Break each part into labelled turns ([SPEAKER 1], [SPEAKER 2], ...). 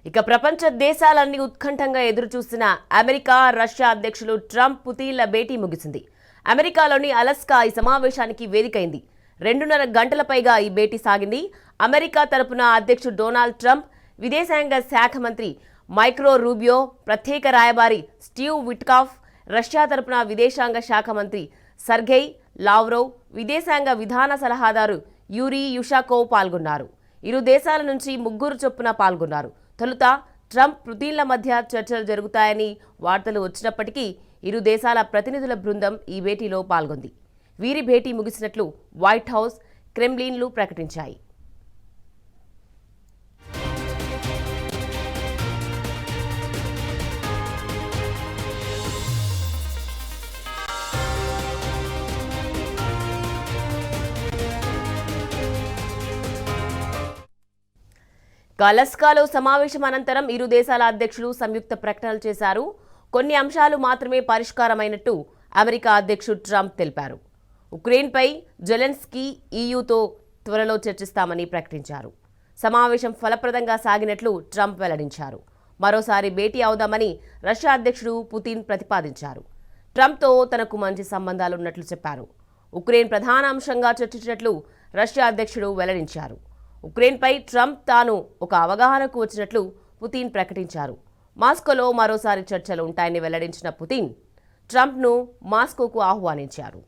[SPEAKER 1] ఇక ప్రపంచ దేశాలన్నీ ఉత్కంఠంగా ఎదురుచూస్తున్న అమెరికా రష్యా అధ్యక్షులు ట్రంప్ పుతిన్ల భేటీ ముగిసింది. అమెరికాలోని అలస్కా ఈ సమావేశానికి వేదికైంది. 2.5 గంటల పైగా ఈ భేటీ సాగింది. అమెరికా తరపున అధ్యక్షుడు డొనాల్డ్ ట్రంప్, విదేశాంగ శాఖ మంత్రి మైక్రో రూబియో, ప్రత్యేక రాయబారి స్టీవ్ విట్కాఫ్, రష్యా తరపున విదేశాంగ శాఖ మంత్రి సర్గెయ్ లావ్రోవ్, విదేశాంగ విధాన సలహాదారు యూరీ యుషాకోవ్ పాల్గొన్నారు. ఇరు దేశాల నుంచి 3 చొప్పున పాల్గొన్నారు. తొలుత ట్రంప్ పుతిన్ల మధ్య చర్చలు జరుగుతాయని వార్తలు వచ్చినప్పటికీ ఇరు దేశాల ప్రతినిధుల బృందం ఈ భేటీలో పాల్గొంది. వీరి భేటీ ముగిసినట్లు వైట్ హౌస్, క్రెమ్లిన్లు ప్రకటించాయి. అలస్కాలో సమావేశం అనంతరం ఇరు దేశాల అధ్యక్షులు సంయుక్త ప్రకటనలు చేశారు. కొన్ని అంశాలు మాత్రమే పరిష్కారమైనట్టు అమెరికా అధ్యక్షుడు ట్రంప్ తెలిపారు. ఉక్రెయిన్పై జెలెన్స్కీ ఈయూతో త్వరలో చర్చిస్తామని ప్రకటించారు. సమావేశం ఫలప్రదంగా సాగినట్లు ట్రంప్ వెల్లడించారు. మరోసారి భేటీ అవుదామని రష్యా అధ్యక్షుడు పుతిన్ ప్రతిపాదించారు. ట్రంప్తో తనకు మంచి సంబంధాలున్నట్లు చెప్పారు. ఉక్రెయిన్ ప్రధాన అంశంగా చర్చించినట్లు రష్యా అధ్యక్షుడు వెల్లడించారు. ఉక్రెయిన్పై ట్రంప్ తాను ఒక అవగాహనకు వచ్చినట్లు పుతిన్ ప్రకటించారు. మాస్కోలో మరోసారి చర్చలు ఉంటాయని వెల్లడించిన పుతిన్ ట్రంప్ను మాస్కోకు ఆహ్వానించారు.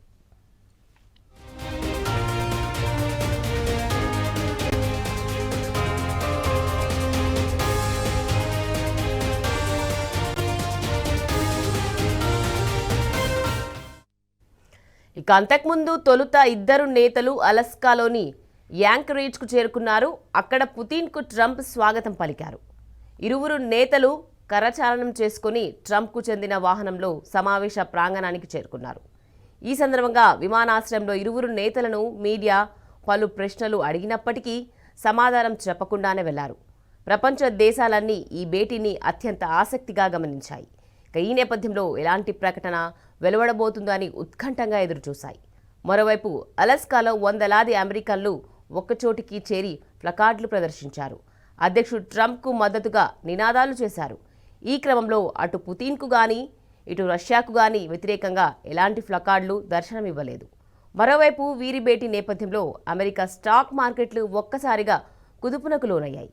[SPEAKER 1] ఇక అంతకుముందు తొలుత ఇద్దరు నేతలు అలస్కాలోని యాంకరేజ్కు చేరుకున్నారు. అక్కడ పుతిన్కు ట్రంప్ స్వాగతం పలికారు. ఇరువురు నేతలు కరచాలనం చేసుకుని ట్రంప్కు చెందిన వాహనంలో సమావేశ ప్రాంగణానికి చేరుకున్నారు. ఈ సందర్భంగా విమానాశ్రయంలో ఇరువురు నేతలను మీడియా పలు ప్రశ్నలు అడిగినప్పటికీ సమాధానం చెప్పకుండానే వెళ్లారు. ప్రపంచ దేశాలన్నీ ఈ భేటీని అత్యంత ఆసక్తిగా గమనించాయి. ఈ నేపథ్యంలో ఎలాంటి ప్రకటన వెలువడబోతుందో అని ఉత్కంఠంగా ఎదురుచూశాయి. మరోవైపు అలస్కాలో వందలాది అమెరికన్లు ఒక్కచోటికి చేరి ప్లకార్డులు ప్రదర్శించారు. అధ్యక్షుడు ట్రంప్కు మద్దతుగా నినాదాలు చేశారు. ఈ క్రమంలో అటు పుతిన్కు గానీ ఇటు రష్యాకు గానీ వ్యతిరేకంగా ఎలాంటి ప్లకార్డులు దర్శనమివ్వలేదు. మరోవైపు వీరి భేటీ నేపథ్యంలో అమెరికా స్టాక్ మార్కెట్లు ఒక్కసారిగా కుదుపునకు లోనయ్యాయి.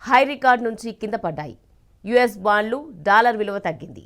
[SPEAKER 1] హై రికార్డు నుంచి కింద పడ్డాయి. యుఎస్ బాండ్లు, డాలర్ విలువ తగ్గింది.